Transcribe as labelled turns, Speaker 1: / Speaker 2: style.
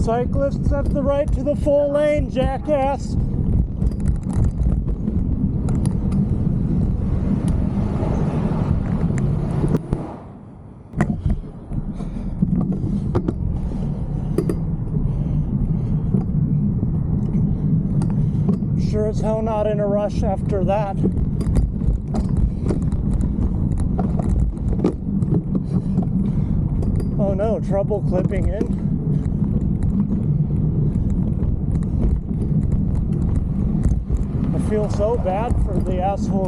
Speaker 1: Cyclists have the right to the full lane, jackass. Sure as hell not in a rush after that. Oh no, trouble clipping in. I feel so bad for the asshole